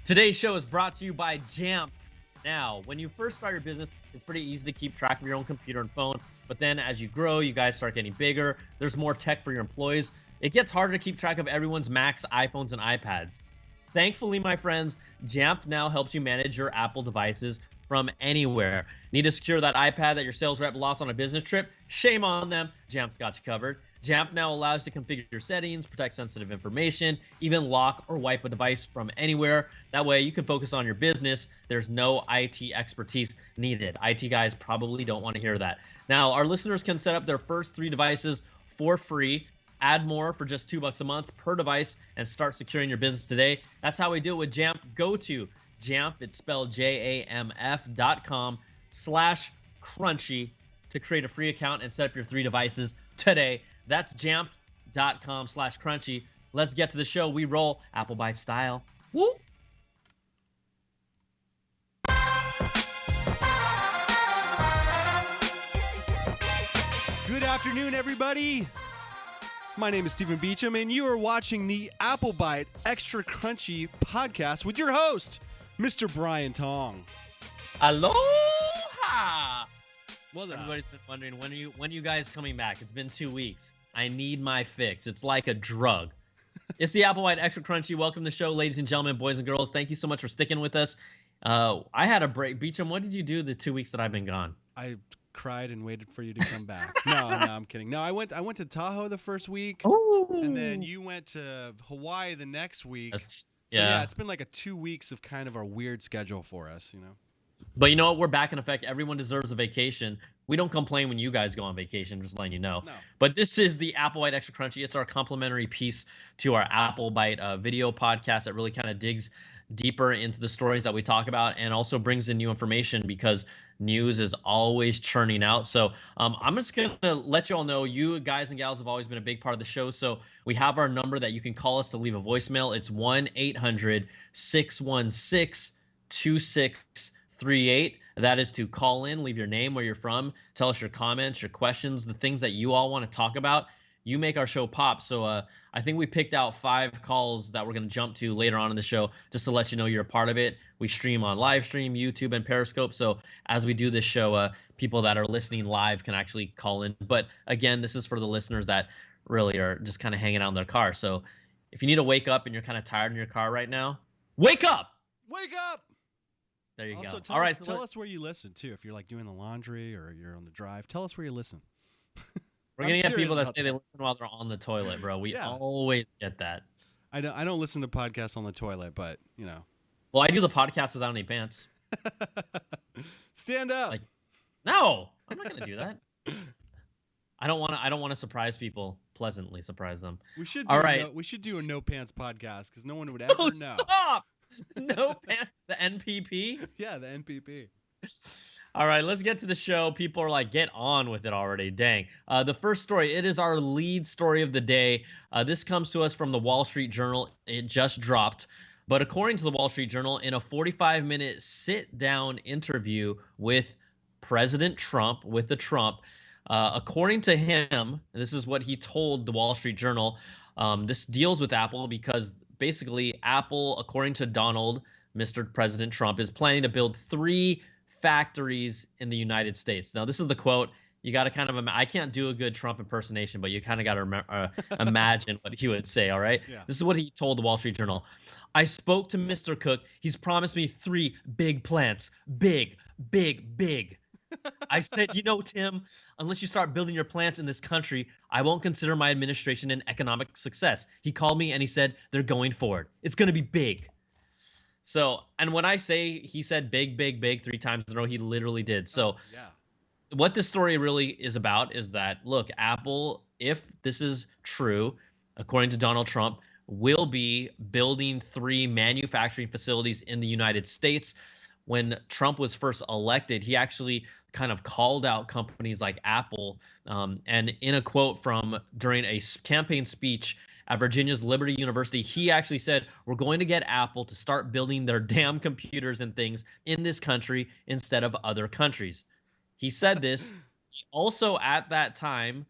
Today's show is brought to you by Jamf. Now, when you first start your business, it's pretty easy to keep track of your own computer and phone. But then as you grow, you guys start getting bigger. There's more tech for your employees. It gets harder to keep track of everyone's Macs, iPhones, and iPads. Thankfully, my friends, Jamf now helps you manage your Apple devices from anywhere. Need to secure that iPad that your sales rep lost on a business trip? Shame on them. Jamf's got you covered. Jamf now allows you to configure your settings, protect sensitive information, even lock or wipe a device from anywhere. That way you can focus on your business. There's no IT expertise needed. IT guys probably don't want to hear that. Now, our listeners can set up their first 3 devices for free. Add more for just $2 a month per device and start securing your business today. That's how we do it with Jamf. Go to Jamf, it's spelled jamf.com/crunchy to create a free account and set up your 3 devices today. That's jamf.com/crunchy. Let's get to the show. We roll Applebite style. Woo! Good afternoon, everybody. My name is Stephen Beecham, and you are watching the Applebite Extra Crunchy podcast with your host, Mr. Brian Tong. Aloha! What's up? Everybody's been wondering, when are you guys coming back? It's been 2 weeks. I need my fix. It's like a drug. It's the Applebite Extra Crunchy. Welcome to the show, ladies and gentlemen, boys and girls. Thank you so much for sticking with us. I had a break. Beecham, what did you do the 2 weeks that I've been gone? I cried and waited for you to come back. No, I'm kidding. No, I went to Tahoe the first week, and then you went to Hawaii the next week. Yeah, it's been like a 2 weeks of kind of a weird schedule for us, you know. But you know what? We're back in effect. Everyone deserves a vacation. We don't complain when you guys go on vacation, just letting you know. No. But this is the Applebite Extra Crunchy. It's our complimentary piece to our Applebite video podcast that really kind of digs deeper into the stories that we talk about and also brings in new information because news is always churning out. So I'm just going to let you all know, you guys and gals have always been a big part of the show. So we have our number that you can call us to leave a voicemail. It's 1-800-616-2638. That is to call in, leave your name, where you're from, tell us your comments, your questions, the things that you all want to talk about. You make our show pop. So I think we picked out 5 calls that we're going to jump to later on in the show just to let you know you're a part of it. We stream on live stream, YouTube, and Periscope. So as we do this show, people that are listening live can actually call in. But again, this is for the listeners that really are just kind of hanging out in their car. So if you need to wake up and you're kind of tired in your car right now, wake up! Wake up! There you also, go. All right, tell us where you listen, too. If you're like doing the laundry or you're on the drive, tell us where you listen. We're going to get people that say they listen while they're on the toilet, bro. We always get that. I don't listen to podcasts on the toilet, but, you know. Well, I do the podcast without any pants. Stand up. Like, no, I'm not going to do that. I don't want to surprise people, pleasantly surprise them. We should do a no pants podcast because no one would ever know. Stop! No pants. The NPP? Yeah, the NPP. All right, let's get to the show. People are like, get on with it already. Dang. The first story, it is our lead story of the day. This comes to us from the Wall Street Journal. It just dropped. But according to the Wall Street Journal, in a 45-minute sit-down interview with President Trump, according to him, this is what he told the Wall Street Journal, this deals with Apple because basically Apple, according to Donald, Mr. President Trump, is planning to build 3 factories in the United States. Now, this is the quote. You got to kind of, I can't do a good Trump impersonation, but you kind of got to imagine what he would say, all right? Yeah. This is what he told the Wall Street Journal. I spoke to Mr. Cook. He's promised me 3 big plants. Big, big, big. I said, you know, Tim, unless you start building your plants in this country, I won't consider my administration an economic success. He called me and he said, they're going forward. It's going to be big. So, and when I say he said big, big, big 3 times in a row, he literally did. So, what this story really is about is that, look, Apple, if this is true, according to Donald Trump, will be building 3 manufacturing facilities in the United States. When Trump was first elected, he actually kind of called out companies like Apple. And in a quote from during a campaign speech at Virginia's Liberty University, he actually said, we're going to get Apple to start building their damn computers and things in this country instead of other countries. He said this. He also, at that time,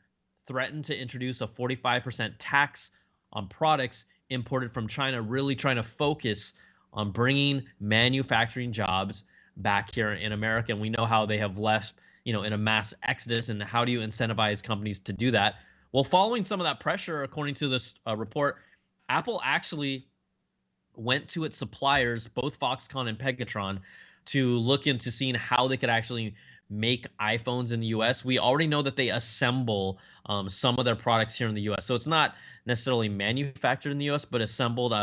threatened to introduce a 45% tax on products imported from China, really trying to focus on bringing manufacturing jobs back here in America. And we know how they have left, in a mass exodus. And how do you incentivize companies to do that? Well, following some of that pressure, according to this report, Apple actually went to its suppliers, both Foxconn and Pegatron, to look into seeing how they could actually make iPhones in the US. We already know that they assemble some of their products here in the US. So it's not necessarily manufactured in the US, but assembled.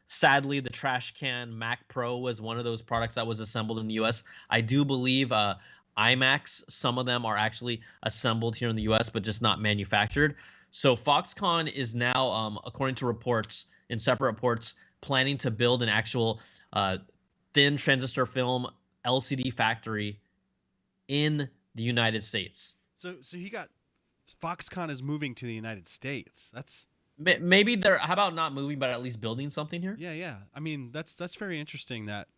Sadly, the trash can Mac Pro was one of those products that was assembled in the US. I do believe iMacs, some of them are actually assembled here in the US, but just not manufactured. So Foxconn is now, according to reports, in separate reports, planning to build an actual thin transistor film LCD factory in the United States. So he got Foxconn is moving to the United States. That's maybe they're, how about not moving, but at least building something here? Yeah. I mean, that's very interesting that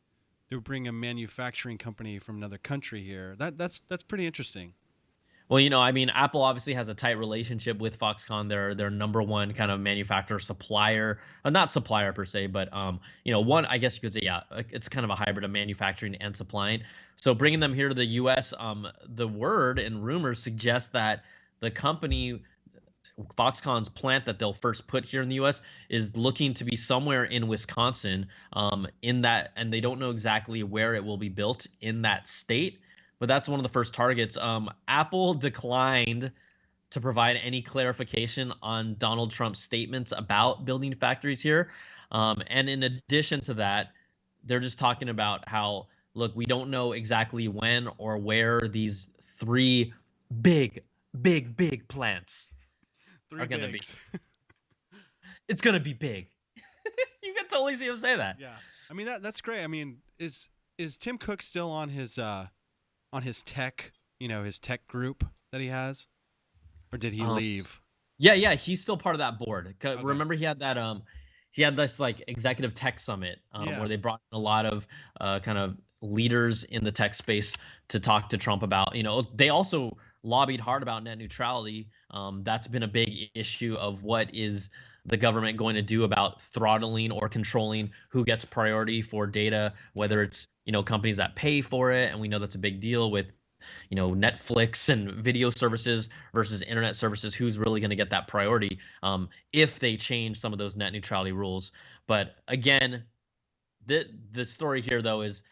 they would bring a manufacturing company from another country here. That's pretty interesting. Well, I mean, Apple obviously has a tight relationship with Foxconn. They're their number one kind of manufacturer supplier, not supplier per se, but one, I guess you could say, yeah, it's kind of a hybrid of manufacturing and supplying. So bringing them here to the U.S., the word and rumors suggest that the company, Foxconn's plant that they'll first put here in the U.S. is looking to be somewhere in Wisconsin, in that, and they don't know exactly where it will be built in that state. But that's one of the first targets. Apple declined to provide any clarification on Donald Trump's statements about building factories here. And in addition to that, they're just talking about how, look, we don't know exactly when or where these three big plants are going to be. It's going to be big. You can totally see him say that. Yeah. I mean, that's great. I mean, is Tim Cook still on his tech, his tech group that he has, or did he leave? Yeah, he's still part of that board. Okay. Remember, he had this like executive tech summit where they brought in a lot of kind of leaders in the tech space to talk to Trump about. They also lobbied hard about net neutrality. That's been a big issue of what is the government going to do about throttling or controlling who gets priority for data, whether it's companies that pay for it, and we know that's a big deal with Netflix and video services versus internet services. Who's really going to get that priority if they change some of those net neutrality rules? But again, the story here though is,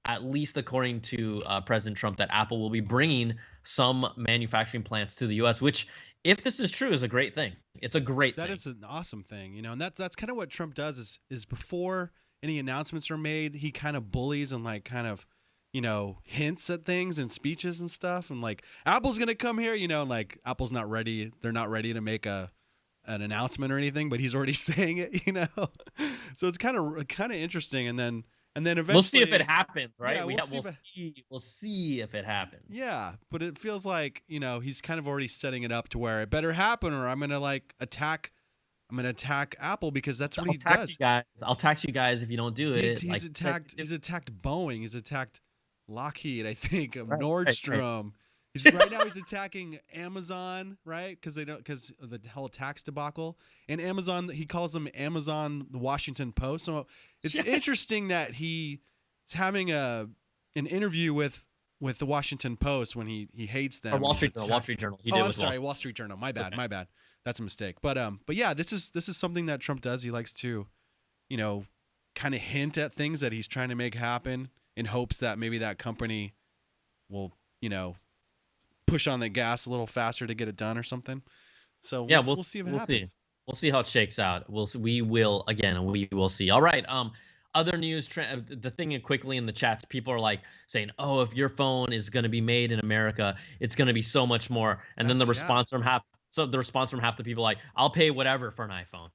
at least according to President Trump, that Apple will be bringing some manufacturing plants to the U.S., which, if this is true, is a great thing. It's a great thing. That is an awesome thing, and that's kind of what Trump does is before any announcements are made, he kind of bullies and like kind of, hints at things in speeches and stuff. And like, Apple's going to come here, like Apple's not ready. They're not ready to make an announcement or anything, but he's already saying it, So it's kind of interesting. And then eventually we'll see if it happens, right? Yeah, we'll see if it happens. Yeah, but it feels like, he's kind of already setting it up to where it better happen, or I'm going to attack Apple, because that's what he does. I'll tax you guys if you don't do it. He's attacked Boeing. He's attacked Lockheed, I think, Nordstrom. Right. Right now he's attacking Amazon, right? Because of the whole tax debacle. And Amazon, he calls them Amazon, the Washington Post. So it's interesting that he's having an interview with the Washington Post when he hates them. Or Wall Street Journal. I'm sorry, Wall Street Journal. My bad. That's a mistake. But yeah, this is something that Trump does. He likes to, kind of hint at things that he's trying to make happen in hopes that maybe that company will, push on the gas a little faster to get it done or something. So we'll see if it happens. We'll see how it shakes out. We will see. All right. Other news, the thing quickly in the chats, people are like saying, "Oh, if your phone is going to be made in America, it's going to be so much more." And then the response from half the people like, "I'll pay whatever for an iPhone."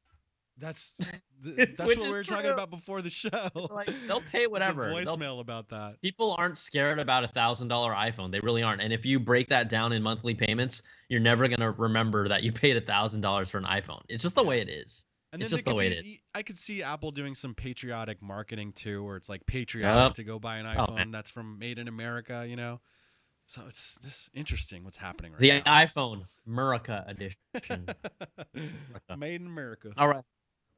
That's what we were talking about before the show. Like, they'll pay whatever. There's a voicemail about that. People aren't scared about $1,000 iPhone. They really aren't. And if you break that down in monthly payments, you're never gonna remember that you paid $1,000 for an iPhone. It's just the way it is. It's just the way it is. I could see Apple doing some patriotic marketing too, where it's like patriotic to go buy an iPhone that's from made in America, So it's this interesting what's happening right now. The iPhone America edition. Made in America. All right.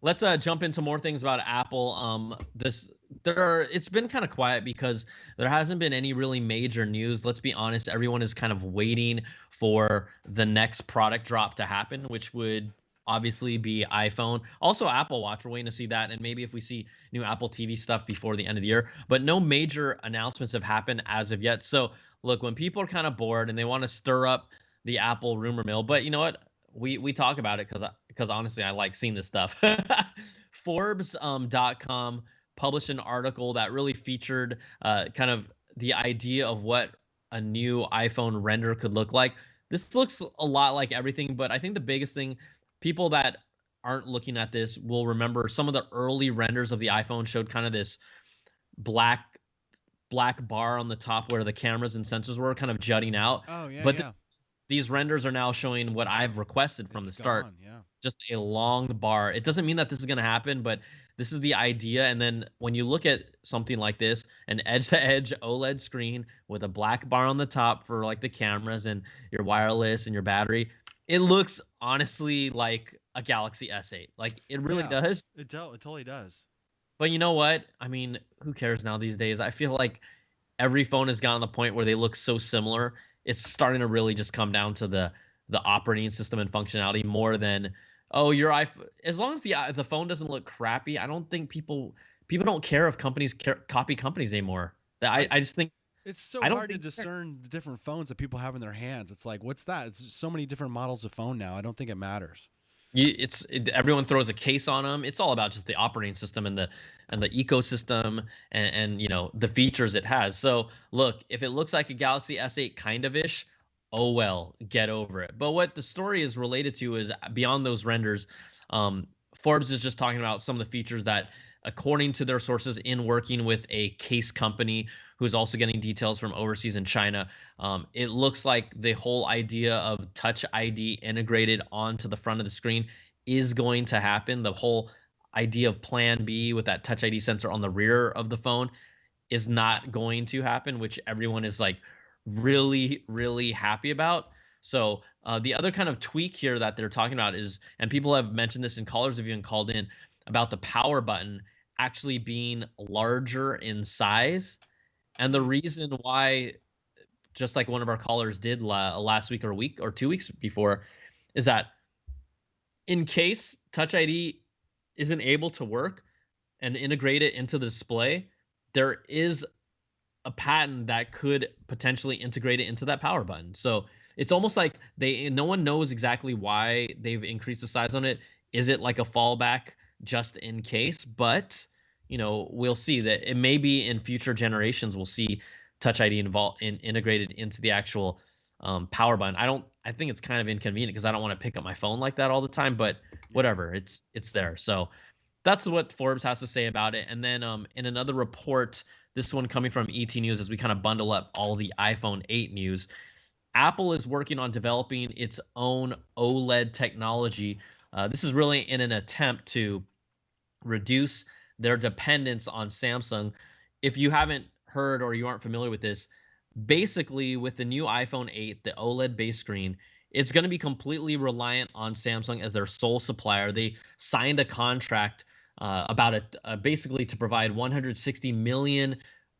let's jump into more things about Apple. It's been kind of quiet because there hasn't been any really major news. Let's be honest, everyone is kind of waiting for the next product drop to happen, which would obviously be iPhone. Also Apple Watch, we're waiting to see that, and maybe if we see new Apple TV stuff before the end of the year. But no major announcements have happened as of yet. So look, when people are kind of bored and they want to stir up the Apple rumor mill, but you know what? We talk about it because honestly, I like seeing this stuff. Forbes.com published an article that really featured kind of the idea of what a new iPhone render could look like. This looks a lot like everything, but I think the biggest thing, people that aren't looking at this will remember some of the early renders of the iPhone showed kind of this black bar on the top where the cameras and sensors were kind of jutting out. Oh yeah, But yeah. These renders are now showing what I've requested from the start. Yeah. Just a long bar. It doesn't mean that this is going to happen, but this is the idea. And then when you look at something like this, an edge-to-edge OLED screen with a black bar on the top for like the cameras and your wireless and your battery, it looks honestly like a Galaxy S8. Like it really does. It totally does. But you know what? I mean, who cares now these days? I feel like every phone has gotten to the point where they look so similar. It's starting to really just come down to the operating system and functionality more than, oh, your iPhone. As long as the phone doesn't look crappy, I don't think people don't care if companies copy companies anymore. I just think it's so hard to discern the different phones that people have in their hands. It's like, what's that? It's so many different models of phone now. I don't think it matters. Everyone throws a case on them. It's all about just the operating system and the ecosystem and you know the features it has. So look, if it looks like a Galaxy S8 kind of ish, oh well, get over it. But what the story is related to is beyond those renders. Forbes is just talking about some of the features that, according to their sources in working with a case company who's also getting details from overseas in China, it looks like the whole idea of Touch ID integrated onto the front of the screen is going to happen. The whole idea of Plan B with that Touch ID sensor on the rear of the phone is not going to happen, which everyone is like really, really happy about. So the other kind of tweak here that they're talking about is, and people have mentioned this and callers have even called in about the power button actually being larger in size. And the reason why, just like one of our callers did last week or a week or 2 weeks before, is that in case Touch ID isn't able to work and integrate it into the display, there is a patent that could potentially integrate it into that power button. So it's almost like no one knows exactly why they've increased the size on it. Is it like a fallback just in case? But you know, we'll see that it may be in future generations. We'll see Touch ID integrated into the actual power button. I think it's kind of inconvenient because I don't want to pick up my phone like that all the time. But whatever, it's there. So that's what Forbes has to say about it. And then in another report, this one coming from ET News, as we kind of bundle up all the iPhone 8 news, Apple is working on developing its own OLED technology. This is really in an attempt to reduce their dependence on Samsung. If you haven't heard or you aren't familiar with this, basically with the new iPhone 8, the OLED base screen, it's going to be completely reliant on Samsung as their sole supplier. They signed a contract about it basically to provide 160 million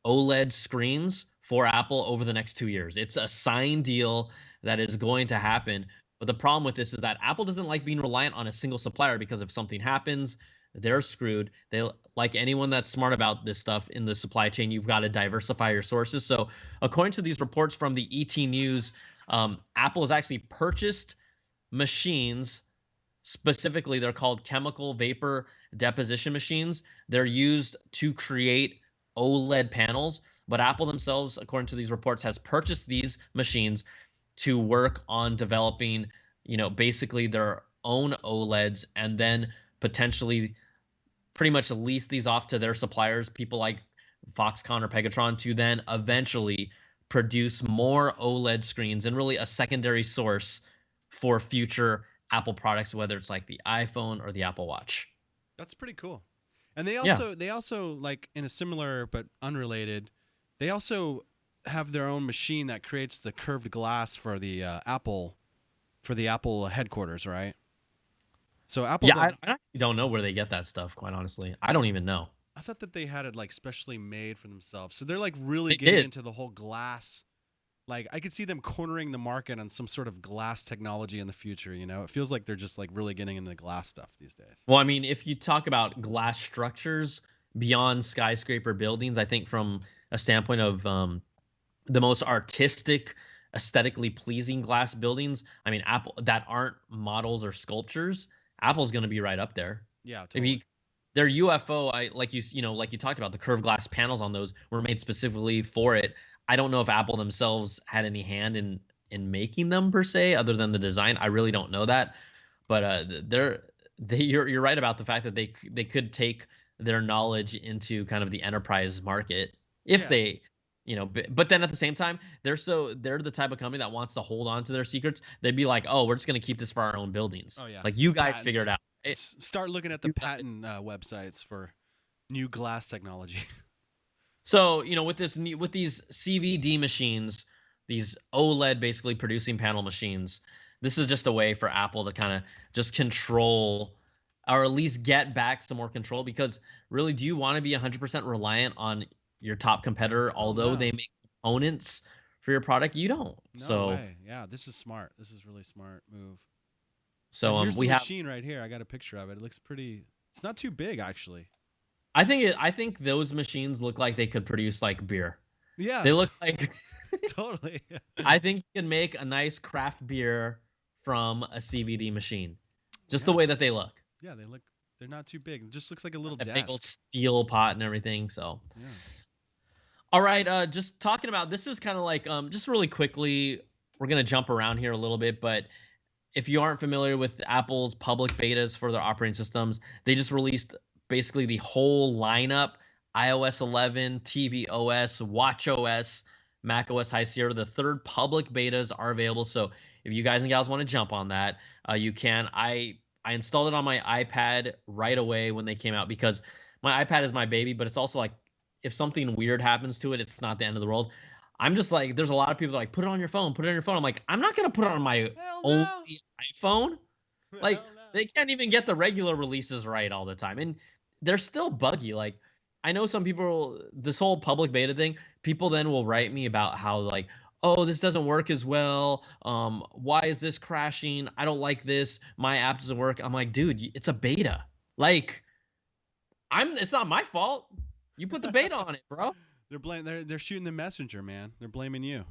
OLED screens for Apple over the next 2 years. It's a signed deal that is going to happen. But the problem with this is that Apple doesn't like being reliant on a single supplier because if something happens, they're screwed. They, like anyone that's smart about this stuff in the supply chain, you've got to diversify your sources. So according to these reports from the ET News, Apple has actually purchased machines. Specifically, they're called chemical vapor deposition machines. They're used to create OLED panels, but Apple themselves, according to these reports, has purchased these machines to work on developing, you know, basically their own OLEDs, and then potentially pretty much lease these off to their suppliers, people like Foxconn or Pegatron, to then eventually produce more OLED screens and really a secondary source for future Apple products, whether it's like the iPhone or the Apple Watch. That's pretty cool. And they also like, in a similar but unrelated, they also have their own machine that creates the curved glass for the Apple headquarters, right? So Apple, Yeah, I actually don't know where they get that stuff. Quite honestly, I don't even know. I thought that they had it like specially made for themselves. So they're like really They getting did. into the whole glass. Like I could see them cornering the market on some sort of glass technology in the future. You know, it feels like they're just like really getting into the glass stuff these days. Well, I mean, if you talk about glass structures beyond skyscraper buildings, I think from a standpoint of the most artistic, aesthetically pleasing glass buildings, I mean, Apple that aren't models or sculptures, Apple's going to be right up there. Yeah, Maybe totally. their UFO, like you talked about, the curved glass panels on those were made specifically for it. I don't know if Apple themselves had any hand in making them per se, other than the design. I really don't know that, but you're right about the fact that they could take their knowledge into kind of the enterprise market if Yeah. they, but then at the same time, they're the type of company that wants to hold on to their secrets. They'd be like, oh, we're just gonna keep this for our own buildings. Oh yeah. Like, you guys figure Patent. it out. Start looking at the You guys. patent websites for new glass technology. So, with with these CVD machines, these OLED basically producing panel machines, this is just a way for Apple to kind of just control, or at least get back some more control, because really, do you want to be 100% reliant on your top competitor, Oh although no. they make components for your product? You don't. No So, way. Yeah, this is smart. This is really smart move. so Here's the we have. machine right here. I got a picture of it. It looks pretty. It's not too big actually. I think those machines look like they could produce like beer. Yeah, They look like totally. I think you can make a nice craft beer from a CVD machine. Just the Yeah, way that they look. yeah. They look. They're not too big. It just looks like a little A big old desk. steel pot and everything. So, Yeah. all right, just talking about this is kind of like just really quickly, we're gonna jump around here a little bit, but if you aren't familiar with Apple's public betas for their operating systems, they just released basically the whole lineup: iOS 11, tvOS, watchOS, macOS High Sierra. The third public betas are available. So if you guys and gals want to jump on that, you can. I installed it on my iPad right away when they came out, because my iPad is my baby, but it's also like, if something weird happens to it, it's not the end of the world. I'm just like, there's a lot of people that are like, put it on your phone, put it on your phone. I'm like, I'm not gonna put it on my Hell only no. iPhone. Like, Hell no. they can't even get the regular releases right all the time, and they're still buggy. Like, I know some people, this whole public beta thing, people then will write me about how, like, oh, this doesn't work as well. Why is this crashing? I don't like this. My app doesn't work. I'm like, dude, it's a beta. Like, it's not my fault. You put the beta on it, bro. They're shooting the messenger, man. They're blaming you.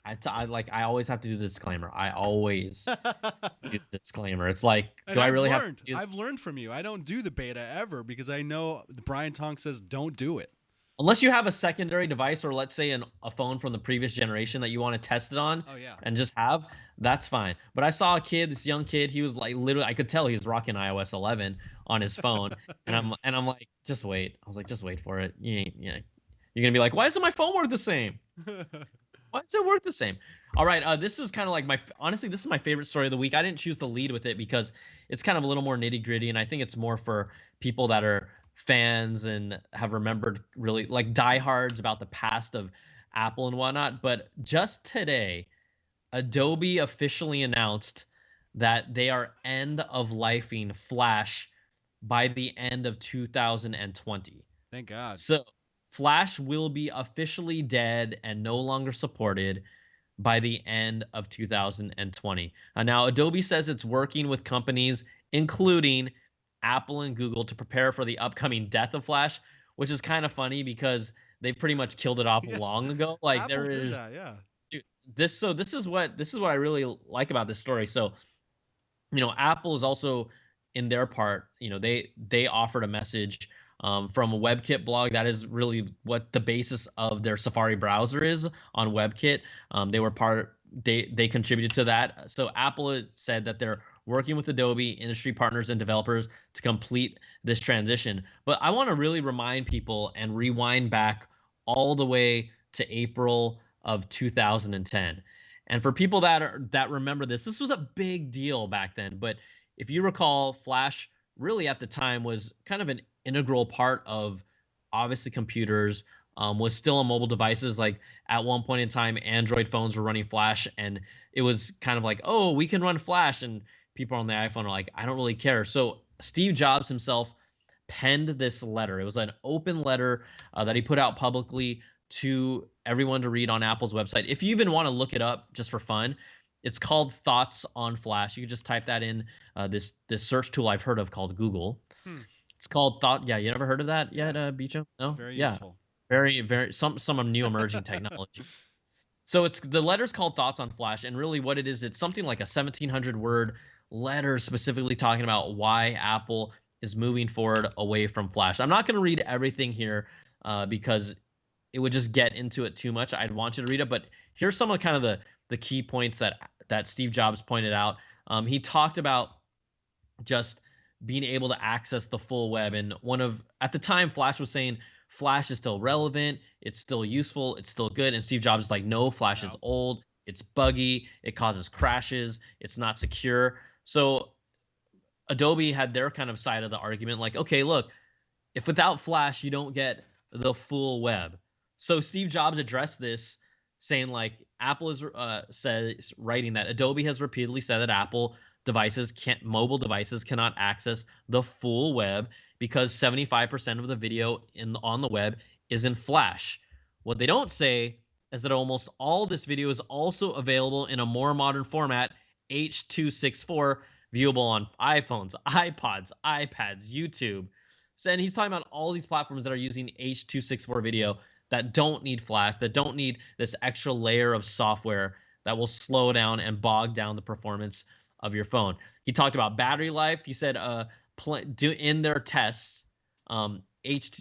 I always have to do the disclaimer. I always do the disclaimer. It's like, And do I really have to I've learned from you. I don't do the beta ever because I know Brian Tonk says don't do it. unless you have a secondary device, or let's say a phone from the previous generation that you want to test it on, Oh yeah. and just have, that's fine. But I saw a kid, this young kid, he was like, literally, I could tell he was rocking iOS 11 on his phone, and I'm like, just wait. I was like, just wait for it. You're gonna be like, why doesn't my phone work the same? Why does it work the same? All right, this is kind of like honestly, this is my favorite story of the week. I didn't choose to lead with it because it's kind of a little more nitty gritty, and I think it's more for people that are fans and have remembered, really like diehards about the past of Apple and whatnot. But just today, Adobe officially announced that they are end of lifing Flash by the end of 2020. Thank God. So Flash will be officially dead and no longer supported by the end of 2020. Now, Adobe says it's working with companies, including Apple and Google, to prepare for the upcoming death of Flash, which is kind of funny because they pretty much killed it off Yeah. long ago. Like, Apple there did is, that, yeah. dude, this is what I really like about this story. So, Apple is also, in their part, they offered a message from a WebKit blog. That is really what the basis of their Safari browser is on WebKit. They contributed to that. So Apple has said that they're working with Adobe, industry partners, and developers to complete this transition. But I want to really remind people and rewind back all the way to April of 2010. And for people that remember this was a big deal back then. But if you recall, Flash really at the time was kind of an integral part of, obviously, computers. Was still on mobile devices. Like, at one point in time, Android phones were running Flash, and it was kind of like, oh, we can run Flash, and people on the iPhone are like, I don't really care. So Steve Jobs himself penned this letter. It was an open letter that he put out publicly to everyone to read on Apple's website. If you even want to look it up just for fun, it's called Thoughts on Flash. You can just type that in this search tool I've heard of called Google. It's called Thought. Yeah, you never heard of that yet, Bicho? No. It's very useful. Very, very some new emerging technology. So the letter's called Thoughts on Flash, and really what it is, it's something like a 1,700 word letter specifically talking about why Apple is moving forward away from Flash. I'm not going to read everything here because it would just get into it too much. I'd want you to read it, but here's some of kind of the key points that Steve Jobs pointed out. He talked about just being able to access the full web, and at the time, Flash was saying Flash is still relevant, it's still useful, it's still good, and Steve Jobs is like, no, Flash is old, it's buggy, it causes crashes, it's not secure. So Adobe had their kind of side of the argument, like, okay, look, if without Flash you don't get the full web. So Steve Jobs addressed this, saying like Apple is writing that Adobe has repeatedly said that mobile devices cannot access the full web because 75% of the video on the web is in Flash. What they don't say is that almost all this video is also available in a more modern format, H.264, viewable on iPhones, iPods, iPads, YouTube. So, and he's talking about all these platforms that are using H.264 video that don't need Flash, that don't need this extra layer of software that will slow down and bog down the performance of your phone. He talked about battery life. He said in their tests,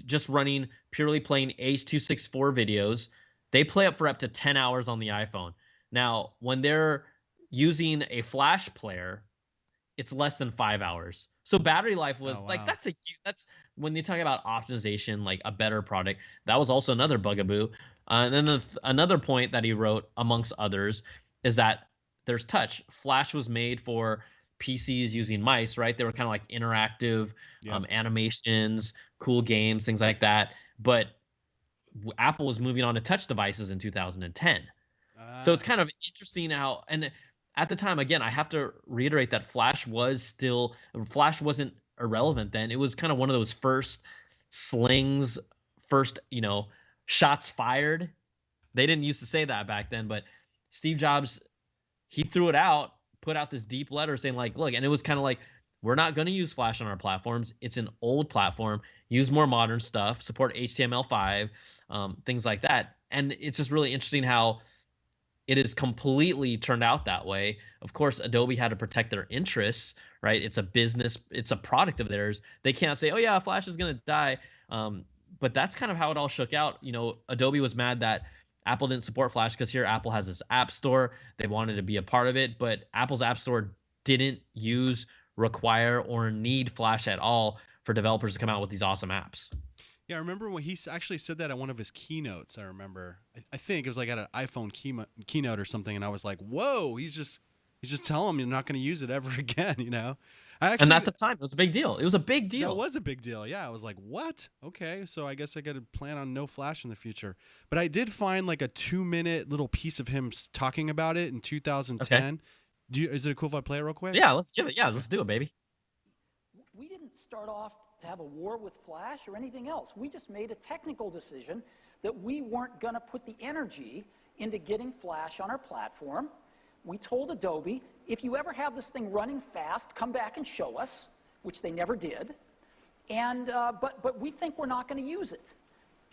just running purely playing H.264 videos, they play up for up to 10 hours on the iPhone. Now, when they're using a Flash player, it's less than 5 hours. So battery life was like, that's when you talk about optimization, like a better product, that was also another bugaboo. And then another point that he wrote, amongst others, is that there's touch. Flash was made for PCs using mice, right? They were kind of like interactive animations, cool games, things like that. But Apple was moving on to touch devices in 2010. So it's kind of interesting how, and at the time, again, I have to reiterate that Flash wasn't irrelevant then. It was kind of one of those first slings, first, shots fired. They didn't used to say that back then, but Steve Jobs, he threw it out, put out this deep letter saying like, look, and it was kind of like, we're not going to use Flash on our platforms. It's an old platform. Use more modern stuff, support HTML5, things like that. And it's just really interesting how it is completely turned out that way. Of course, Adobe had to protect their interests, right? It's a business, it's a product of theirs. They can't say, oh yeah, Flash is going to die. But that's kind of how it all shook out. Adobe was mad that Apple didn't support Flash because here Apple has this app store. They wanted to be a part of it, but Apple's app store didn't require or need Flash at all for developers to come out with these awesome apps. Yeah, I remember when he actually said that at one of his keynotes. I remember, I think it was like at an iPhone keynote or something, and I was like, "Whoa!" He's just telling him you're not going to use it ever again. And at the time, it was a big deal. It was a big deal. It was a big deal. Yeah, I was like, "What?" Okay, so I guess I got to plan on no Flash in the future. But I did find like a 2-minute little piece of him talking about it in 2010. Okay. Is it cool if I play it real quick? Yeah, let's give it. Yeah, let's do it, baby. We didn't start off to have a war with Flash or anything else. We just made a technical decision that we weren't going to put the energy into getting Flash on our platform. We told Adobe, if you ever have this thing running fast, come back and show us, which they never did. And but we think we're not going to use it.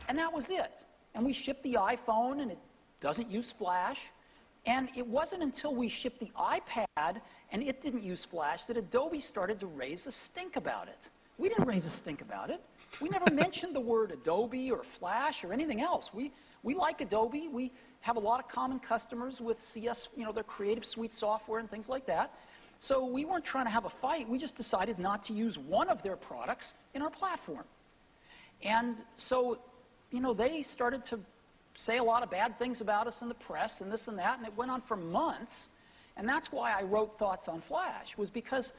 And that was it. And we shipped the iPhone, and it doesn't use Flash. And it wasn't until we shipped the iPad and it didn't use Flash that Adobe started to raise a stink about it. We didn't raise a stink about it. We never mentioned the word Adobe or Flash or anything else. We like Adobe. We have a lot of common customers with CS, their Creative Suite software and things like that. So we weren't trying to have a fight. We just decided not to use one of their products in our platform. And so, they started to say a lot of bad things about us in the press and this and that, and it went on for months. And that's why I wrote Thoughts on Flash, was because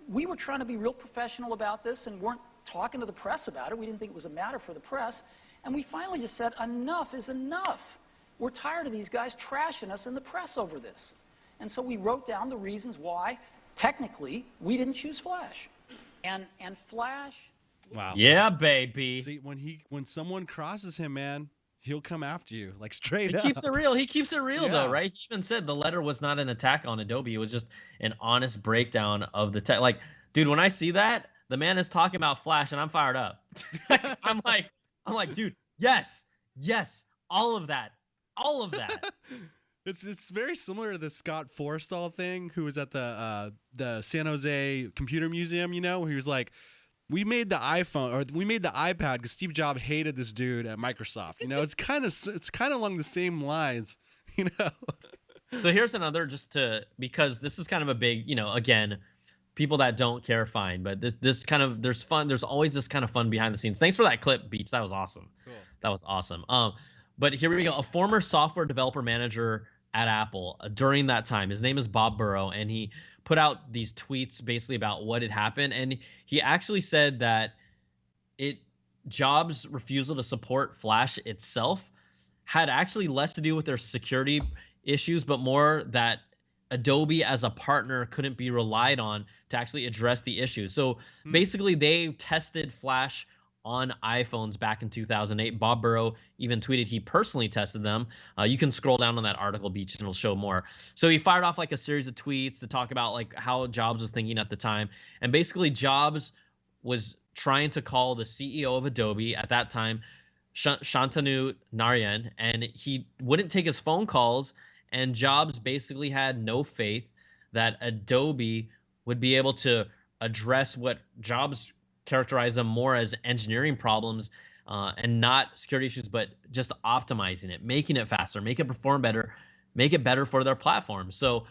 we were trying to be real professional about this and weren't talking to the press about it. We didn't think it was a matter for the press. And we finally just said, enough is enough. We're tired of these guys trashing us in the press over this. And so we wrote down the reasons why technically, we didn't choose Flash. And Flash... Wow. Yeah, baby. See, when someone crosses him, man, he'll come after you, like straight up. He keeps it real. He keeps it real, though, Yeah. right? He even said the letter was not an attack on Adobe. It was just an honest breakdown of the tech. Like, dude, when I see that, the man is talking about Flash, and I'm fired up. I'm like, dude, yes, all of that. It's very similar to the Scott Forstall thing, who was at the San Jose Computer Museum, you know, where he was like, we made the iPhone, or we made the iPad because Steve Jobs hated this dude at Microsoft. You know, it's kind of along the same lines, you know. So here's another, because this is kind of a big, you know, again, people that don't care, fine, but this kind of, there's always this kind of fun behind the scenes. Thanks for that clip, Beach. That was awesome. Cool. That was awesome. But here we go. A former software developer manager at Apple during that time, his name is Bob Burrow, and he put out these tweets basically about what had happened. And he actually said that Jobs' refusal to support Flash itself had actually less to do with their security issues, but more that Adobe as a partner couldn't be relied on to actually address the issue. So basically they tested Flash on iPhones back in 2008. Bob Burrow even tweeted he personally tested them. You can scroll down on that article, Beach, and it'll show more. So he fired off like a series of tweets to talk about like how Jobs was thinking at the time. And basically Jobs was trying to call the CEO of Adobe at that time, Shantanu Narayan, and he wouldn't take his phone calls. And Jobs basically had no faith that Adobe would be able to address what Jobs characterized them more as engineering problems and not security issues, but just optimizing it, making it faster, make it perform better, make it better for their platform. So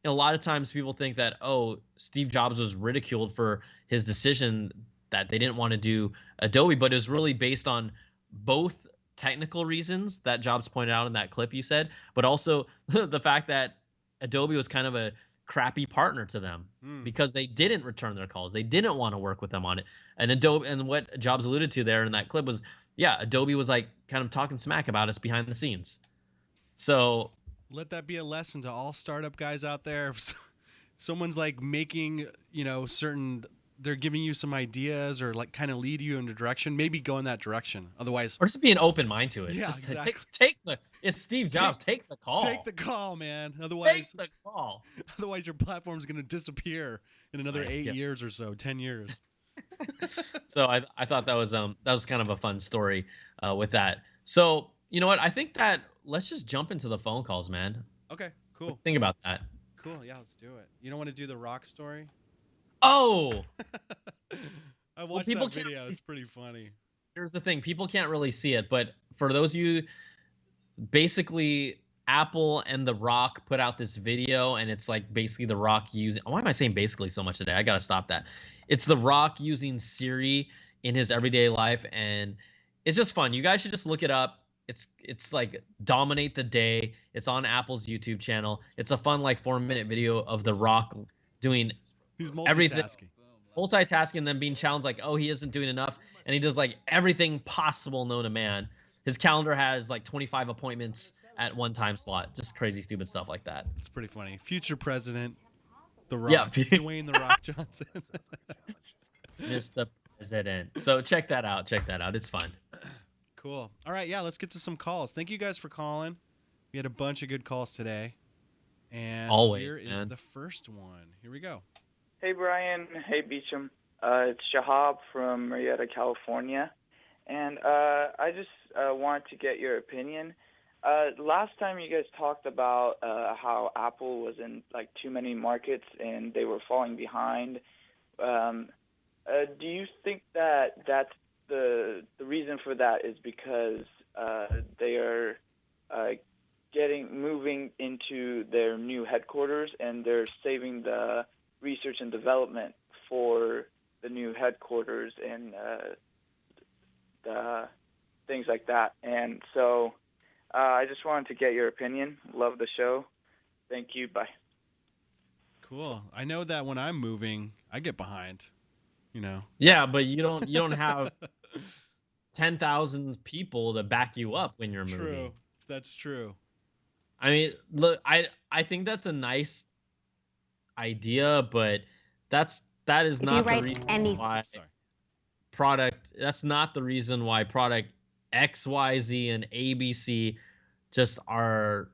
a lot of times people think that, oh, Steve Jobs was ridiculed for his decision that they didn't want to do Adobe, but it was really based on both technical reasons that Jobs pointed out in that clip you said, but also the fact that Adobe was kind of a crappy partner to them because they didn't return their calls. They didn't want to work with them on it. And Adobe, and what Jobs alluded to there in that clip was, yeah, Adobe was like kind of talking smack about us behind the scenes. So let that be a lesson to all startup guys out there. If someone's like making, you know, they're giving you some ideas or like kind of lead you in a direction, maybe go in that direction. Otherwise, or just be an open mind to it. Yeah, just exactly. It's Steve Jobs. Take the call. Take the call, man. Otherwise, take the call. Otherwise, your platform's going to disappear in another 8 years or so, 10 years. So I thought that was kind of a fun story with that. So you know what? I think that let's just jump into the phone calls, man. Okay, cool. Think about that. Cool. Yeah, let's do it. You don't want to do the rock story? Oh, I watched that video. It's pretty funny. Here's the thing. People can't really see it, but for those of you, basically Apple and The Rock put out this video, and it's like basically The Rock using, why am I saying basically so much today? I got to stop that. It's The Rock using Siri in his everyday life, and it's just fun. You guys should just look it up. It's like Dominate the Day. It's on Apple's YouTube channel. It's a fun like 4-minute video of The Rock doing everything, multitasking, and then being challenged like, oh, he isn't doing enough, and he does like everything possible known to man. His calendar has like 25 appointments at one time slot, just crazy stupid stuff like that. It's pretty funny. Future president, The Rock, Dwayne The Rock Johnson. Mr. President. So check that out. It's fun. Cool. All right, yeah, let's get to some calls. Thank you guys for calling. We had a bunch of good calls today. And here is the first one. Here we go. Hey, Brian. Hey, Beecham. It's Shahab from Marietta, California. And I just wanted to get your opinion. Last time you guys talked about how Apple was in like too many markets and they were falling behind. Do you think that that's the reason for that is because they are moving into their new headquarters and they're saving the research and development for the new headquarters and the things like that. And so I just wanted to get your opinion. Love the show. Thank you. Bye. Cool. I know that when I'm moving, I get behind, you know. Yeah, but you don't have 10,000 people to back you up when you're moving. True. That's true. I mean, look, I think that's a nice idea, but that is not the reason why product. That's not the reason why product X, Y, Z, and ABC just are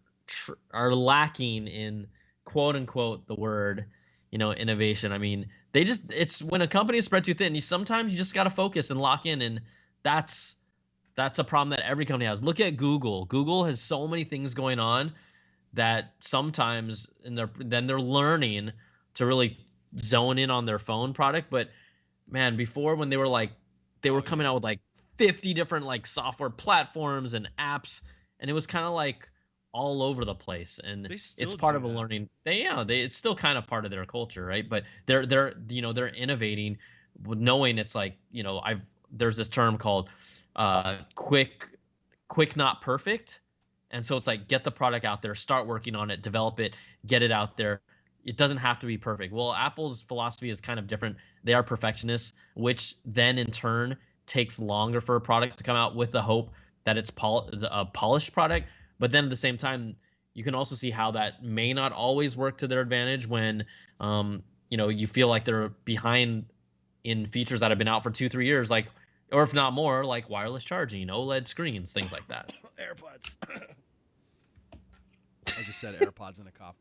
lacking in quote unquote the word, innovation. I mean, it's when a company is spread too thin, sometimes you just got to focus and lock in, and that's a problem that every company has. Look at Google. Google has so many things going on that sometimes they're learning to really zone in on their phone product. But man, before when they were coming out with like 50 different like software platforms and apps, and it was kind of like all over the place, and it's part of a learning. It's still kind of part of their culture, right? But they're innovating, knowing it's like, there's this term called quick not perfect. And so it's like, get the product out there, start working on it, develop it, get it out there. It doesn't have to be perfect. Well, Apple's philosophy is kind of different. They are perfectionists, which then in turn takes longer for a product to come out with the hope that it's a polished product. But then at the same time, you can also see how that may not always work to their advantage when, you feel like they're behind in features that have been out for 2-3 years, like, or if not more, like wireless charging, OLED screens, things like that. AirPods. I just said AirPods in a cough.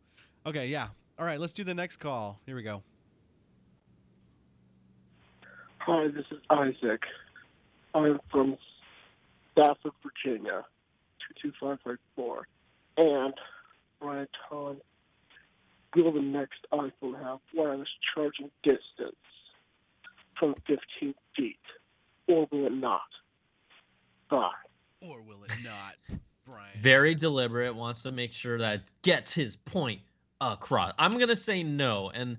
Okay, yeah. All right, let's do the next call. Here we go. Hi, this is Isaac. I'm from Stafford, Virginia, 22554. And right on, will the next iPhone have wireless charging distance from 15 feet? Or will it not? Bye. Or will it not, Brian? Very deliberate, wants to make sure that gets his point across. I'm going to say no. And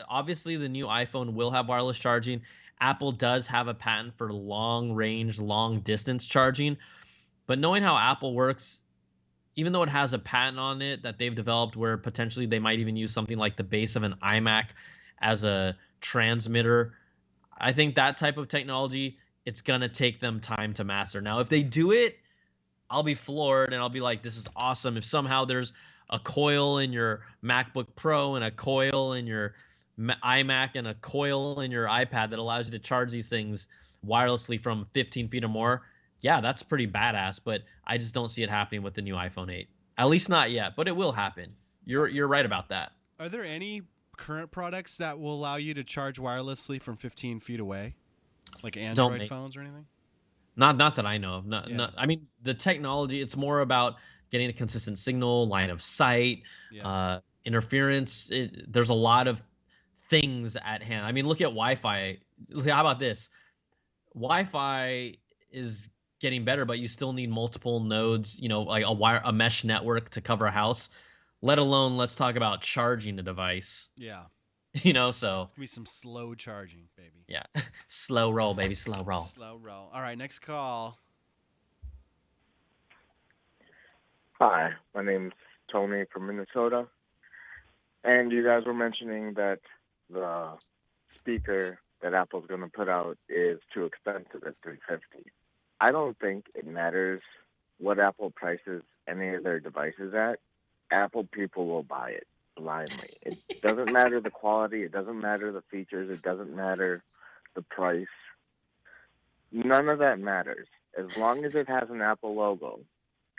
obviously the new iPhone will have wireless charging. Apple does have a patent for long range, long distance charging. But knowing how Apple works, even though it has a patent on it that they've developed where potentially they might even use something like the base of an iMac as a transmitter, I think that type of technology, it's going to take them time to master. Now, if they do it, I'll be floored and I'll be like, this is awesome. If somehow there's a coil in your MacBook Pro and a coil in your iMac and a coil in your iPad that allows you to charge these things wirelessly from 15 feet or more, yeah, that's pretty badass. But I just don't see it happening with the new iPhone 8. At least not yet, but it will happen. You're right about that. Are there any current products that will allow you to charge wirelessly from 15 feet away, like Android phones or anything? Not that I know of. Not. I mean, the technology, it's more about getting a consistent signal, line of sight, interference. There's a lot of things at hand. I mean, look at Wi-Fi. How about this? Wi-Fi is getting better, but you still need multiple nodes, like a mesh network to cover a house. Let alone, let's talk about charging a device. Yeah. So. It's going to be some slow charging, baby. Yeah. Slow roll, baby. Slow roll. Slow roll. All right, next call. Hi, my name's Tony from Minnesota. And you guys were mentioning that the speaker that Apple's going to put out is too expensive at $350. I don't think it matters what Apple prices any of their devices at. Apple people will buy it blindly. It doesn't matter the quality. It doesn't matter the features. It doesn't matter the price. None of that matters. As long as it has an Apple logo,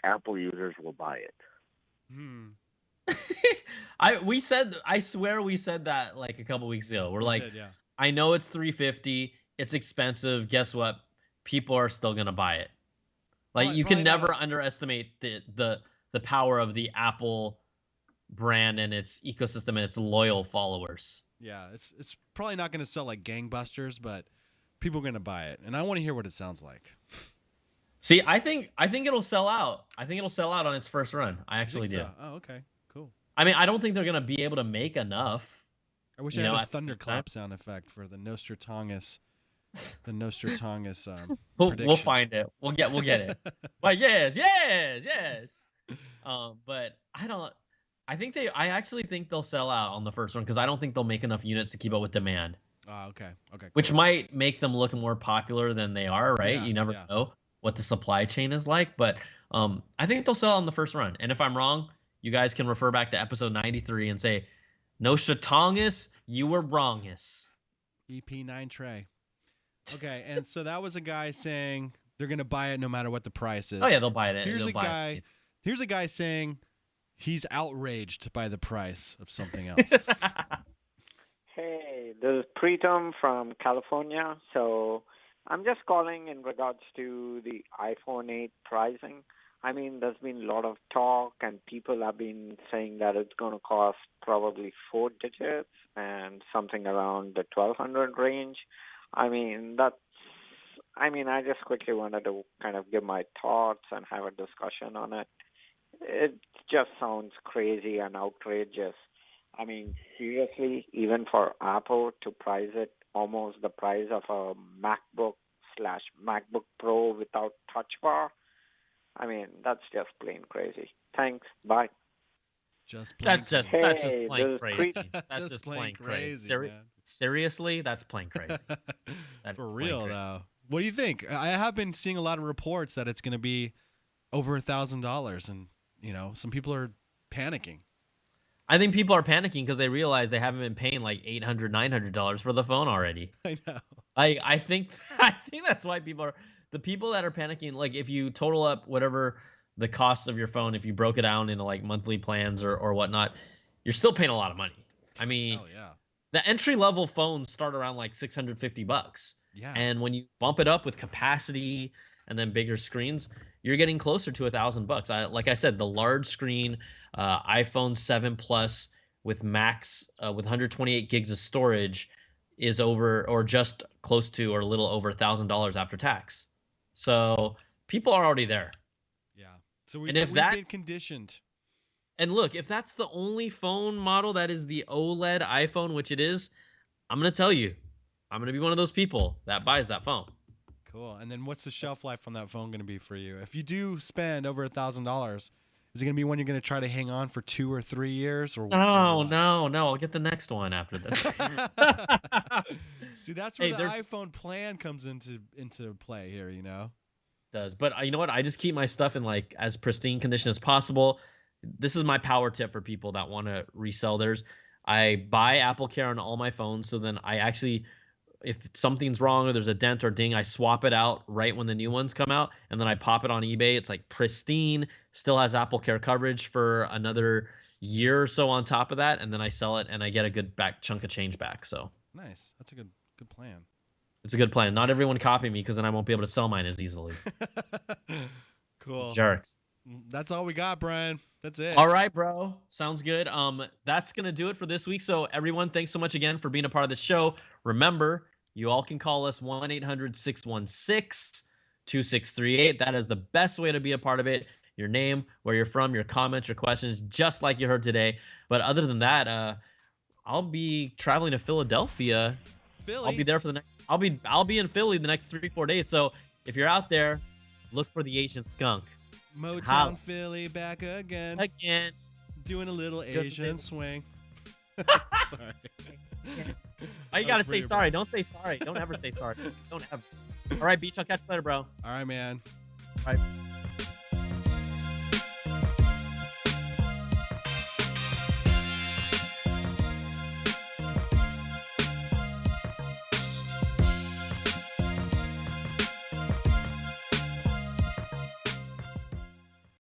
Apple users will buy it. I swear we said that like a couple weeks ago. We're like, I know it's $350. It's expensive. Guess what? People are still going to buy it. Like, you can never underestimate the power of the Apple brand and its ecosystem and its loyal followers. Yeah, it's probably not going to sell like gangbusters, but people are going to buy it, and I want to hear what it sounds like. See, I think it'll sell out. I think it'll sell out on its first run. I actually do. Oh, okay, cool. I mean, I don't think they're going to be able to make enough. I wish I had a thunderclap sound effect for the Nostradamus. The Nostradamus we'll find it. We'll get it. But yes. But I actually think they'll sell out on the first one because I don't think they'll make enough units to keep up with demand. Oh, okay. Cool. Which might make them look more popular than they are, right? You never know what the supply chain is like, but I think they'll sell on the first run. And if I'm wrong, you guys can refer back to episode 93 and say, Nostratongus, you were wrongus. EP9 tray. Okay, and so that was a guy saying they're gonna buy it no matter what the price is. Oh yeah, they'll buy it. Here's a guy saying he's outraged by the price of something else. Hey, this is Preetam from California. So I'm just calling in regards to the iPhone 8 pricing. I mean, there's been a lot of talk, and people have been saying that it's going to cost probably 4 digits and something around the 1200 range. I mean, I just quickly wanted to kind of give my thoughts and have a discussion on it. It just sounds crazy and outrageous. I mean, seriously, even for Apple to price it almost the price of a MacBook/MacBook Pro without Touch Bar, I mean, that's just plain crazy. Thanks. Bye. That's just plain crazy. That's just plain crazy. Seriously, that's plain crazy. That's for real though. What do you think? I have been seeing a lot of reports that it's going to be over $1,000, and some people are panicking. I think people are panicking because they realize they haven't been paying like $800, $900 for the phone already. I know. I think that's why the people that are panicking. Like if you total up whatever the cost of your phone, if you broke it down into like monthly plans or whatnot, you're still paying a lot of money. I mean, the entry level phones start around like $650. Yeah. And when you bump it up with capacity and then bigger screens, you're getting closer to $1,000. Like I said, the large screen iPhone 7 Plus with max with 128 gigs of storage is over or just close to or a little over $1,000 after tax. So people are already there. Yeah. So we've been conditioned. And look, if that's the only phone model that is the OLED iPhone, which it is, I'm going to tell you, I'm going to be one of those people that buys that phone. Cool. And then what's the shelf life on that phone going to be for you? If you do spend over $1,000, is it going to be one you're going to try to hang on for 2 or 3 years? Or no. I'll get the next one after this. See, that's where the iPhone plan comes into play here, Does. But you know what? I just keep my stuff in like as pristine condition as possible. This is my power tip for people that want to resell theirs. I buy Apple Care on all my phones, so then I actually, if something's wrong or there's a dent or ding, I swap it out right when the new ones come out, and then I pop it on eBay. It's like pristine, still has Apple Care coverage for another year or so on top of that, and then I sell it and I get a good back chunk of change back. So nice. That's a good plan. It's a good plan. Not everyone copy me because then I won't be able to sell mine as easily. Cool. Jerks. That's all we got, Brian. That's it. All right, bro. Sounds good. That's going to do it for this week. So everyone, thanks so much again for being a part of the show. Remember, you all can call us 1-800-616-2638. That is the best way to be a part of it. Your name, where you're from, your comments, your questions, just like you heard today. But other than that, I'll be traveling to Philadelphia. Philly. I'll be there for the next. I'll be in Philly the next 3-4 days. So if you're out there, look for the Asian skunk. Motown Philly back again. Doing a little Asian swing. Sorry. Oh, you gotta say sorry. Don't say sorry. Don't ever say sorry. Don't ever. All right, Beach. I'll catch you later, bro. All right, man. All right.